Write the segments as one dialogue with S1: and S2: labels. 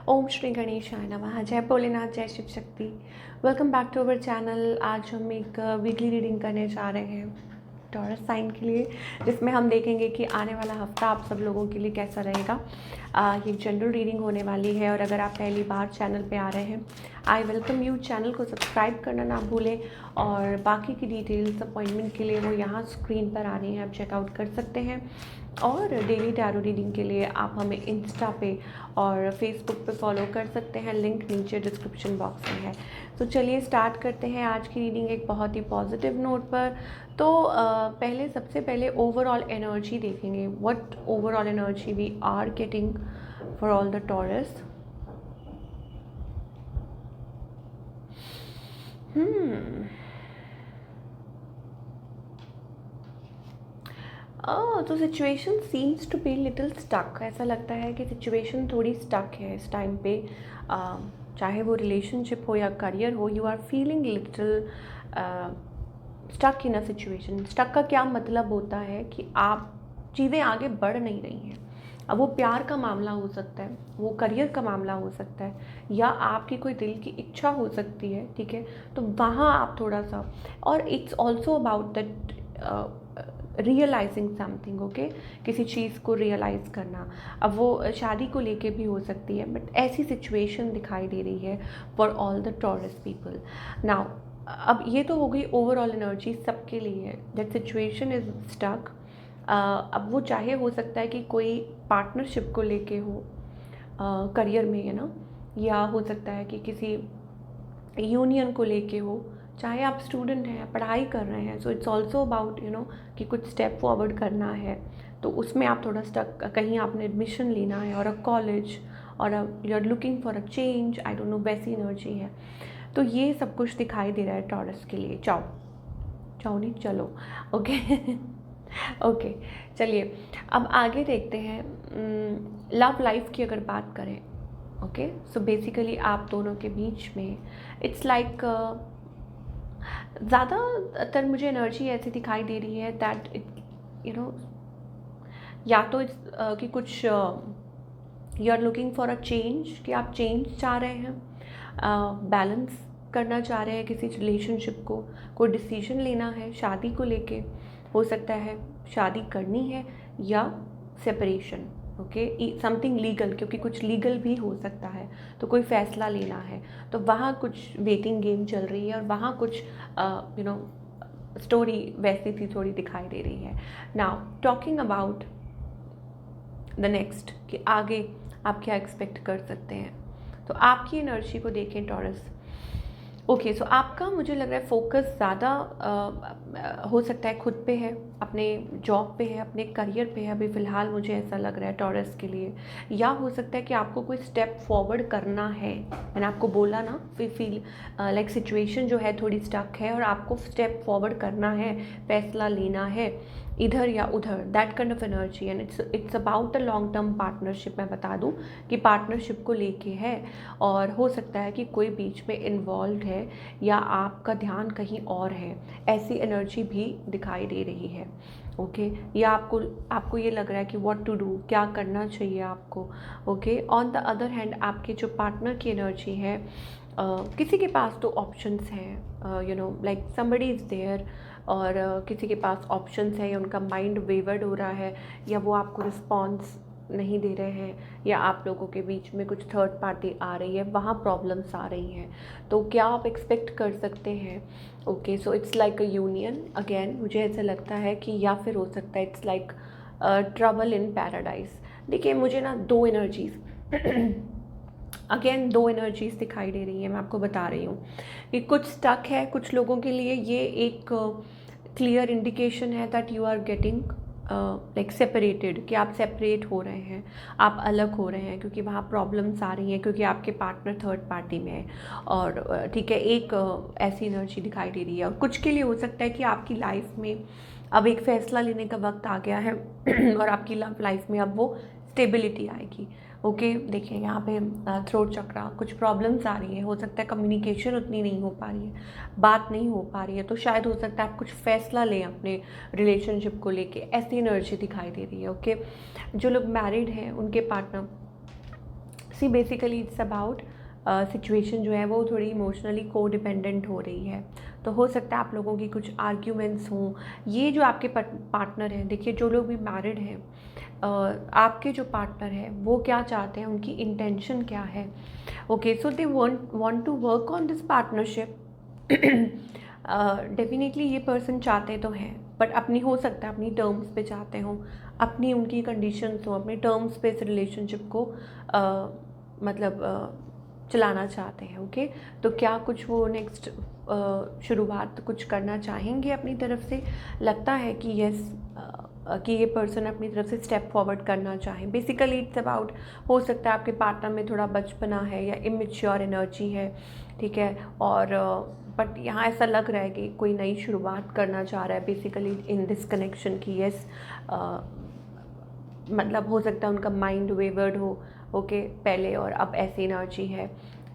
S1: ओम श्री गणेशाय नमः। जय भोलेनाथ, जय Shiv Shakti. Welcome back to our channel. आज हम एक वीकली रीडिंग करने जा रहे हैं टॉरस साइन के लिए, जिसमें हम देखेंगे कि आने वाला हफ्ता आप सब लोगों के लिए कैसा रहेगा। ये जनरल रीडिंग होने वाली है, और अगर आप पहली बार चैनल पे आ रहे हैं, आई वेलकम यू। चैनल को सब्सक्राइब करना ना भूलें, और बाकी की डिटेल्स अपॉइंटमेंट के लिए वो यहाँ स्क्रीन पर आ रही हैं, आप चेकआउट कर सकते हैं। और डेली टैरो रीडिंग के लिए आप हमें इंस्टा पे और फेसबुक पे फॉलो कर सकते हैं, लिंक नीचे डिस्क्रिप्शन बॉक्स में है। तो चलिए स्टार्ट करते हैं आज की रीडिंग एक बहुत ही पॉजिटिव नोट पर। तो सबसे पहले ओवरऑल एनर्जी देखेंगे, what overall energy we are getting for all the Taurus. तो situation seems to be little stuck. ऐसा लगता है कि सिचुएशन थोड़ी स्टक है इस टाइम पे। चाहे वो रिलेशनशिप हो या करियर हो, you are feeling little stuck in a situation. Stuck का क्या मतलब होता है कि आप चीज़ें आगे बढ़ नहीं रही हैं। अब वो प्यार का मामला हो सकता है, वो करियर का मामला हो सकता है, या आपकी कोई दिल की इच्छा हो सकती है, ठीक है। तो वहाँ आप थोड़ा सा, और it's also about that realising something, okay. किसी चीज़ को रियलाइज़ करना। अब वो शादी को लेके भी हो सकती है, बट ऐसी सिचुएशन दिखाई दे रही है for all the taurus people now. अब ये तो हो गई ओवरऑल एनर्जी सबके लिए, दैट सिचुएशन इज स्टक। अब वो चाहे हो सकता है कि कोई पार्टनरशिप को लेके हो, करियर में, है ना, या हो सकता है कि किसी यूनियन को लेके हो। चाहे आप स्टूडेंट हैं, पढ़ाई कर रहे हैं, सो इट्स ऑल्सो अबाउट कि कुछ स्टेप फॉरवर्ड करना है, तो उसमें आप थोड़ा स्टक, कहीं आपने एडमिशन लेना है और अ कॉलेज, और you are looking for a change, I don't know, वैसी एनर्जी है। तो ये सब कुछ दिखाई दे रहा है टॉरस के लिए। चाओ चाओ नहीं, चलो, ओके। ओके, चलिए अब आगे देखते हैं। लव लाइफ की अगर बात करें, ओके, सो बेसिकली आप दोनों के बीच में इट्स लाइक ज़्यादातर मुझे एनर्जी ऐसी दिखाई दे रही है दैट इट या तो कि कुछ you are looking for a change, कि आप चेंज चाह रहे हैं, बैलेंस करना चाह रहे हैं किसी रिलेशनशिप को, कोई डिसीजन लेना है शादी को लेके, हो सकता है शादी करनी है या सेपरेशन, ओके, समथिंग लीगल, क्योंकि कुछ लीगल भी हो सकता है, तो कोई फ़ैसला लेना है, तो वहाँ कुछ वेटिंग गेम चल रही है, और वहाँ कुछ स्टोरी वैसी थी थोड़ी दिखाई दे रही है। Now talking about the next, कि आगे आप क्या एक्सपेक्ट कर सकते हैं। तो आपकी एनर्जी को देखें टॉरस। ओके, सो आपका मुझे लग रहा है फोकस ज़्यादा हो सकता है खुद पे है, अपने जॉब पे है, अपने करियर पे है अभी फ़िलहाल, मुझे ऐसा लग रहा है टॉरस के लिए। या हो सकता है कि आपको कोई स्टेप फॉरवर्ड करना है। मैंने आपको बोला ना, फील लाइक सिचुएशन जो है थोड़ी स्टक है, और आपको स्टेप फॉरवर्ड करना है, फैसला लेना है इधर या उधर, that kind of energy. And it's about a long term partnership. मैं बता दूं कि पार्टनरशिप को लेके है, और हो सकता है कि कोई बीच में इन्वॉल्व है, या आपका ध्यान कहीं और है, ऐसी एनर्जी भी दिखाई दे रही है, ओके। या आपको ये लग रहा है कि व्हाट टू डू, क्या करना चाहिए आपको, okay. On the other hand आपके जो पार्टनर की एनर्जी है, किसी के पास तो ऑप्शंस हैं, लाइक समबडी इज़ देयर, और किसी के पास ऑप्शंस है, या उनका माइंड वेवर्ड हो रहा है, या वो आपको रिस्पॉन्स नहीं दे रहे हैं, या आप लोगों के बीच में कुछ थर्ड पार्टी आ रही है, वहाँ प्रॉब्लम्स आ रही हैं। तो क्या आप एक्सपेक्ट कर सकते हैं, okay. So it's like a union again, मुझे ऐसा लगता है कि, या फिर हो सकता है it's like trouble in paradise. देखिए मुझे ना दो एनर्जीज अगेन दो एनर्जीज दिखाई दे रही है। मैं आपको बता रही हूँ कि कुछ स्टक है, कुछ लोगों के लिए ये एक क्लियर इंडिकेशन है that you are getting like separated, कि आप सेपरेट हो रहे हैं, आप अलग हो रहे हैं, क्योंकि वहाँ प्रॉब्लम्स आ रही हैं, क्योंकि आपके पार्टनर थर्ड पार्टी में है। और ठीक है, एक ऐसी एनर्जी दिखाई दे रही है। और कुछ के लिए हो सकता है कि आपकी लाइफ में अब एक फ़ैसला लेने का वक्त आ गया है और आपकी लव लाइफ में अब वो स्टेबिलिटी आएगी, ओके। देखिए यहाँ पे थ्रोट चक्रा, कुछ प्रॉब्लम्स आ रही है, हो सकता है कम्युनिकेशन उतनी नहीं हो पा रही है, बात नहीं हो पा रही है, तो शायद हो सकता है आप कुछ फ़ैसला लें अपने रिलेशनशिप को लेके, ऐसी एनर्जी दिखाई दे रही है, ओके। जो लोग मैरिड हैं उनके partner see basically it's about situation जो है वो थोड़ी इमोशनली को डिपेंडेंट हो रही है। तो हो सकता है आप लोगों की कुछ आर्ग्यूमेंट्स हों। ये जो आपके पार्टनर हैं, देखिए जो लोग भी मैरिड हैं, आपके जो पार्टनर हैं वो क्या चाहते हैं, उनकी इंटेंशन क्या है। Okay, so they want to work on this partnership. Definitely ये पर्सन चाहते तो हैं, बट अपनी, हो सकता है अपनी टर्म्स पे चाहते हों, अपनी उनकी कंडीशंस हों, अपने टर्म्स पे इस रिलेशनशिप को चलाना चाहते हैं। ओके, तो क्या कुछ वो नेक्स्ट शुरुआत कुछ करना चाहेंगे अपनी तरफ से। लगता है कि यस, कि ये पर्सन अपनी तरफ से स्टेप फॉरवर्ड करना चाहें। बेसिकली इट्स अबाउट, हो सकता है आपके पार्टनर में थोड़ा बचपना है या इमेच्योर एनर्जी है, ठीक है, और बट यहाँ ऐसा लग रहा है कि कोई नई शुरुआत करना चाह रहा है बेसिकली इन दिस कनेक्शन की। यस, मतलब हो सकता है उनका माइंड वेवर्ड हो, ओके, पहले और अब ऐसी एनर्जी है।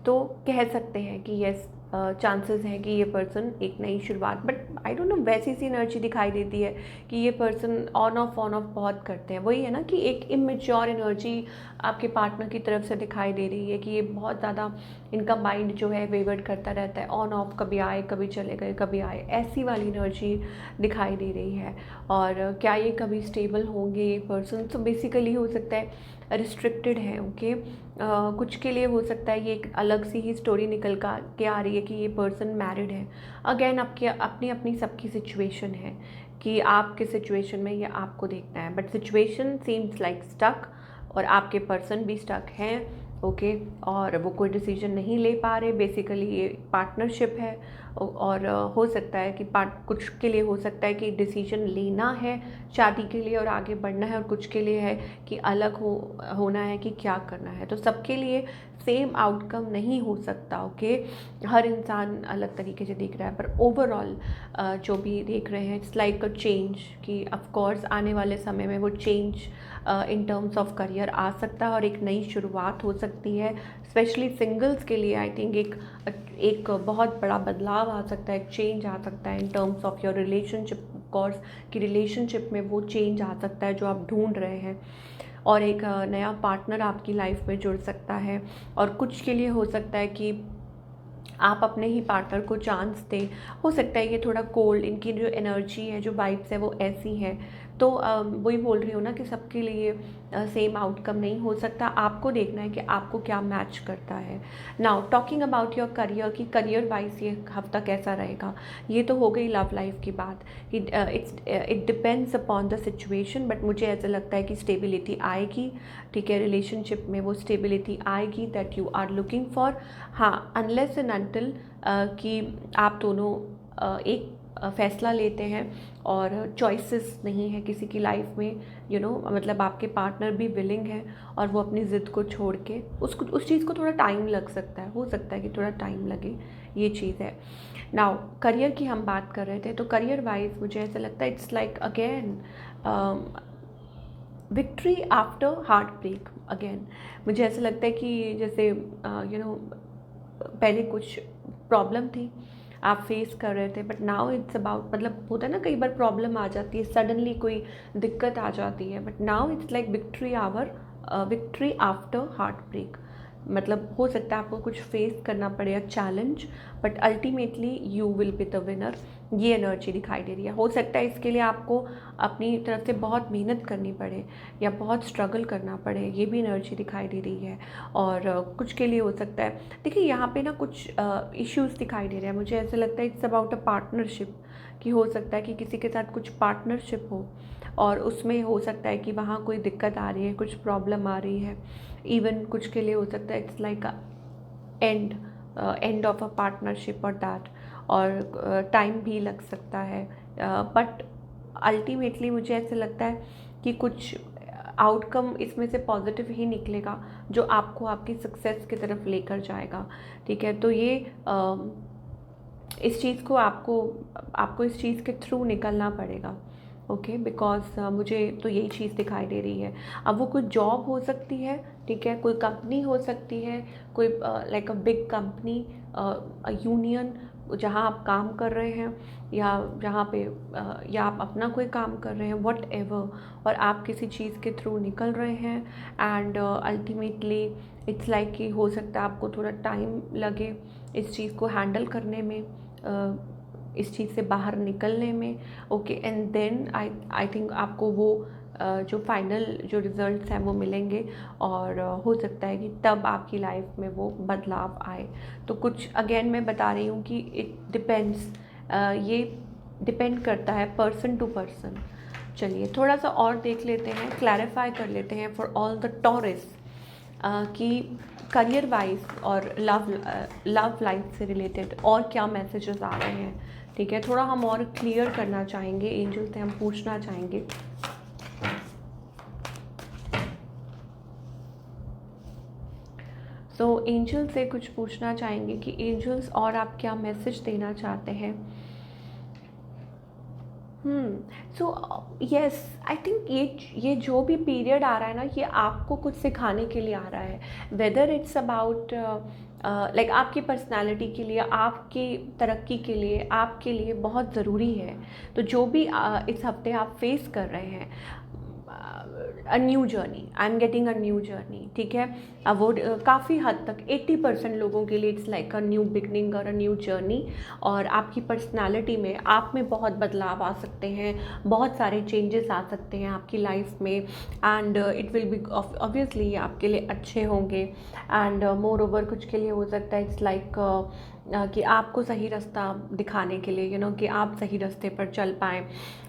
S1: तो कह सकते हैं कि यस, चांसेस हैं कि ये पर्सन एक नई शुरुआत, बट आई डोंट नो, वैसी सी एनर्जी दिखाई देती है कि ये पर्सन ऑन ऑफ बहुत करते हैं। वही है ना कि एक इमेच्योर एनर्जी आपके पार्टनर की तरफ से दिखाई दे रही है कि ये बहुत ज़्यादा, इनका माइंड जो है वेवर्ड करता रहता है, ऑन ऑफ, कभी आए कभी चले गए, कभी आए, ऐसी वाली एनर्जी दिखाई दे रही है। और क्या ये कभी स्टेबल होंगे ये पर्सन, तो बेसिकली हो सकता है रिस्ट्रिक्टेड है। ओके, कुछ के लिए हो सकता है ये एक अलग सी ही स्टोरी निकल के आ रही है कि ये पर्सन मैरिड है। अगेन आपकी अपनी अपनी सबकी सिचुएशन है कि आपके सिचुएशन में ये आपको देखना है, but situation seems like stuck, और आपके पर्सन भी स्टक हैं। ओके, और वो कोई डिसीजन नहीं ले पा रहे। बेसिकली ये पार्टनरशिप है, और हो सकता है कि कुछ के लिए हो सकता है कि डिसीजन लेना है शादी के लिए और आगे बढ़ना है, और कुछ के लिए है कि अलग होना है कि क्या करना है। तो सबके लिए सेम आउटकम नहीं हो सकता। ओके, हर इंसान अलग तरीके से देख रहा है, पर ओवरऑल जो भी देख रहे हैं इट्स लाइक अ चेंज, कि ऑफ कोर्स आने वाले समय में वो change in terms of career आ सकता है और एक नई शुरुआत हो सकती है। स्पेशली सिंगल्स के लिए आई थिंक एक बहुत बड़ा बदलाव आ सकता है, एक चेंज आ सकता है इन terms of your relationship. Course की रिलेशनशिप में वो चेंज आ सकता है जो आप ढूंढ रहे हैं, और एक नया पार्टनर आपकी लाइफ में जुड़ सकता है। और कुछ के लिए हो सकता है कि आप अपने ही पार्टनर को चांस दें। हो सकता है ये थोड़ा कोल्ड, इनकी जो एनर्जी है, जो वाइब्स है वो ऐसी है। तो वही बोल रही हूँ ना कि सबके लिए सेम आउटकम नहीं हो सकता। आपको देखना है कि आपको क्या मैच करता है। Now talking about your career, कि करियर वाइज ये हफ्ता कैसा रहेगा। ये तो हो गई लव लाइफ की बात कि it depends upon the situation, but मुझे ऐसा लगता है कि स्टेबिलिटी आएगी, ठीक है, रिलेशनशिप में वो स्टेबिलिटी आएगी that you are looking for. हाँ, अनलेस एंड अनटिल कि आप दोनों एक फ़ैसला लेते हैं और चॉइसेस नहीं है किसी की लाइफ में, मतलब आपके पार्टनर भी विलिंग है और वो अपनी ज़िद को छोड़ के उस चीज़ को थोड़ा टाइम लग सकता है, हो सकता है कि थोड़ा टाइम लगे, ये चीज़ है। नाउ करियर की हम बात कर रहे थे, तो करियर वाइज मुझे ऐसा लगता है it's like again victory after heartbreak. अगेन मुझे ऐसा लगता है कि जैसे पहले कुछ प्रॉब्लम थी आप फेस कर रहे थे, बट नाउ इट्स अबाउट, मतलब होता है ना कई बार प्रॉब्लम आ जाती है, सडनली कोई दिक्कत आ जाती है, but now it's like victory after heartbreak. मतलब हो सकता है आपको कुछ फेस करना पड़ेगा challenge, but ultimately you will be the winner. ये एनर्जी दिखाई दे रही है। हो सकता है इसके लिए आपको अपनी तरफ से बहुत मेहनत करनी पड़े या बहुत स्ट्रगल करना पड़े, ये भी एनर्जी दिखाई दे रही है। और कुछ के लिए हो सकता है, देखिए यहाँ पे ना कुछ इश्यूज़ दिखाई दे रहे हैं। मुझे ऐसा लगता है इट्स अबाउट अ पार्टनरशिप, कि हो सकता है कि किसी के साथ कुछ पार्टनरशिप हो और उसमें हो सकता है कि वहाँ कोई दिक्कत आ रही है, कुछ प्रॉब्लम आ रही है। इवन कुछ के लिए हो सकता है it's like end of a partnership और दैट, और टाइम भी लग सकता है, बट अल्टीमेटली मुझे ऐसा लगता है कि कुछ आउटकम इसमें से पॉजिटिव ही निकलेगा जो आपको आपकी सक्सेस की तरफ लेकर जाएगा, ठीक है। तो ये इस चीज़ को आपको इस चीज़ के थ्रू निकलना पड़ेगा, ओके, बिकॉज मुझे तो यही चीज़ दिखाई दे रही है। अब वो कोई जॉब हो सकती है, ठीक है, कोई कंपनी हो सकती है, कोई like a big company, union, जहाँ आप काम कर रहे हैं या जहाँ पे या आप अपना कोई काम कर रहे हैं, वट एवर, और आप किसी चीज़ के थ्रू निकल रहे हैं एंड अल्टीमेटली इट्स लाइक कि हो सकता है आपको थोड़ा टाइम लगे इस चीज़ को हैंडल करने में, इस चीज़ से बाहर निकलने में। Okay, and then I think आपको वो जो फाइनल जो रिज़ल्ट्स हैं वो मिलेंगे, और हो सकता है कि तब आपकी लाइफ में वो बदलाव आए। तो कुछ अगेन मैं बता रही हूँ कि इट डिपेंड्स, ये डिपेंड करता है पर्सन टू पर्सन। चलिए थोड़ा सा और देख लेते हैं, क्लैरिफाई कर लेते हैं फॉर ऑल द टॉरस कि करियर वाइज और लव लाइफ से रिलेटेड और क्या मैसेजेस आ रहे हैं। ठीक है, थोड़ा हम और क्लियर करना चाहेंगे, एंजल से हम पूछना चाहेंगे। सो एंजल से कुछ पूछना चाहेंगे कि एंजल्स और आप क्या मैसेज देना चाहते हैं। सो यस, आई थिंक ये जो भी पीरियड आ रहा है ना, ये आपको कुछ सिखाने के लिए आ रहा है। वेदर इट्स अबाउट लाइक आपकी पर्सनालिटी के लिए, आपकी तरक्की के लिए, आपके लिए बहुत ज़रूरी है। तो जो भी इस हफ्ते आप फेस कर रहे हैं, a new journey, I am getting a new journey. ठीक है, अब वो काफ़ी हद तक 80% लोगों के लिए it's like a new beginning और अ न्यू जर्नी। और आपकी पर्सनालिटी में, आप में बहुत बदलाव आ सकते हैं, बहुत सारे चेंजेस आ सकते हैं आपकी लाइफ में, and it will be obviously आपके लिए अच्छे होंगे। एंड मोर ओवर कुछ के लिए हो सकता है इट्स लाइक कि आपको सही रास्ता दिखाने के लिए, कि आप सही रास्ते पर चल पाएँ।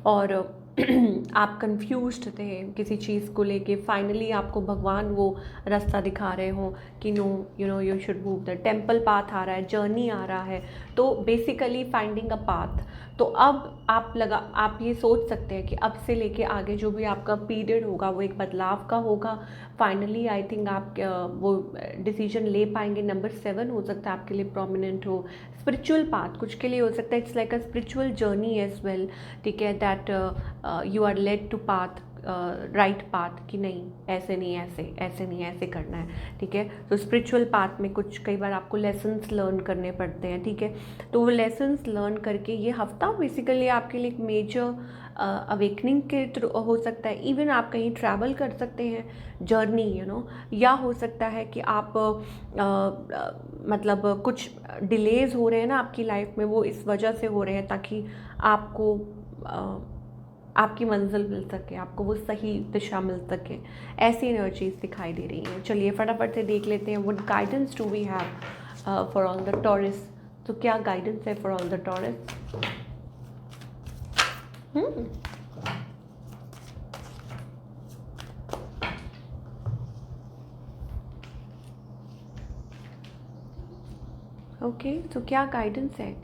S1: और आप कंफ्यूज्ड थे किसी चीज़ को लेके, फाइनली आपको भगवान वो रास्ता दिखा रहे हो कि no, you should move, the temple path आ रहा है, जर्नी आ रहा है। तो बेसिकली फाइंडिंग अ पाथ। तो अब आप ये सोच सकते हैं कि अब से लेके आगे जो भी आपका पीरियड होगा वो एक बदलाव का होगा। फाइनली आई थिंक आप वो डिसीजन ले पाएंगे। नंबर 7 हो सकता है आपके लिए प्रोमिनेंट हो। स्पिरिचुअल पाथ कुछ के लिए हो सकता है, it's like a spiritual journey as well. ठीक है, that you are led to path, right path, कि नहीं ऐसे नहीं, ऐसे नहीं, ऐसे करना है। ठीक है, तो स्पिरिचुअल पाथ में कुछ कई बार आपको लेसन्स लर्न करने पड़ते हैं। ठीक है, तो वो लेसन्स लर्न करके ये हफ्ता बेसिकली आपके लिए एक मेजर अवेकनिंग के थ्रू हो सकता है। इवन आप कहीं ट्रैवल कर सकते हैं, जर्नी या हो सकता है कि आप मतलब कुछ डिलेज हो रहे हैं ना आपकी लाइफ में, वो इस वजह से हो रहे हैं ताकि आपको आपकी मंजिल मिल सके, आपको वो सही दिशा मिल सके। ऐसी एनर्जीज दिखाई दे रही हैं। चलिए फटाफट से देख लेते हैं what guidance do we have for all the Taurus. तो क्या गाइडेंस है for all the Taurus? Okay, तो क्या गाइडेंस है?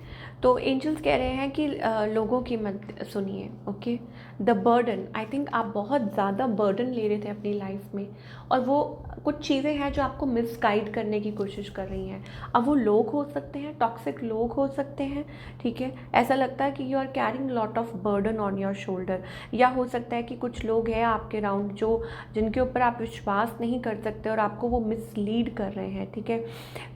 S1: तो एंजल्स कह रहे हैं कि लोगों की मत सुनिए। Okay, the burden, I think आप बहुत ज़्यादा बर्डन ले रहे थे अपनी लाइफ में, और वो कुछ चीज़ें हैं जो आपको मिसगाइड करने की कोशिश कर रही हैं। अब वो लोग हो सकते हैं, टॉक्सिक लोग हो सकते हैं। ठीक है, ऐसा लगता है कि you are carrying lot of burden on your shoulder. या हो सकता है कि कुछ लोग हैं आपके राउंड जो जिनके ऊपर आप विश्वास नहीं कर सकते और आपको वो मिसलीड कर रहे हैं। ठीक है,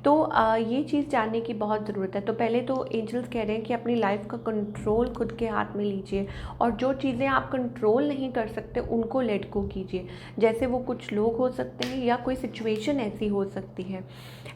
S1: तो ये चीज़ जानने की बहुत ज़रूरत है। तो पहले तो एंजल्स कह रहे हैं कि अपनी लाइफ का कंट्रोल खुद के हाथ में लीजिए, और जो चीज़ें आप कंट्रोल नहीं कर सकते उनको लेट गो कीजिए। जैसे वो कुछ लोग हो सकते हैं या कोई सिचुएशन ऐसी हो सकती है,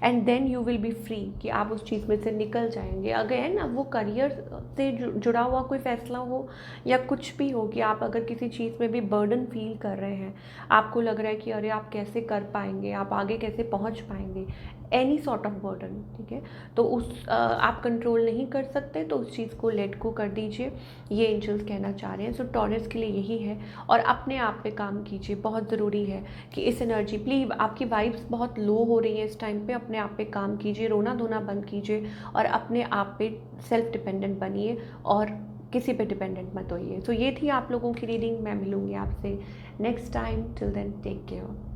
S1: and then you will be free, कि आप उस चीज़ में से निकल जाएंगे। अगेन अब वो करियर से जुड़ा हुआ कोई फैसला हो या कुछ भी हो, कि आप अगर किसी चीज़ में भी बर्डन फील कर रहे हैं, आपको लग रहा है कि अरे आप कैसे कर पाएंगे, आप आगे कैसे पहुंच पाएंगे, एनी सॉर्ट ऑफ बर्डन। ठीक है, तो आप कंट्रोल नहीं कर सकते तो उस चीज़ को लेट को कर दीजिए, ये एंजल्स कहना चाह रहे हैं। सो टॉरस के लिए यही है, और अपने आप पे काम कीजिए, बहुत ज़रूरी है कि इस एनर्जी, प्लीज़ आपकी वाइब्स बहुत लो हो रही है इस टाइम पे, अपने आप पे काम कीजिए, रोना धोना बंद कीजिए, और अपने आप पे सेल्फ डिपेंडेंट बनिए, और किसी पे डिपेंडेंट मत होइए। तो ये थी आप लोगों की रीडिंग। मैं मिलूँगी आपसे next time. Till then take care.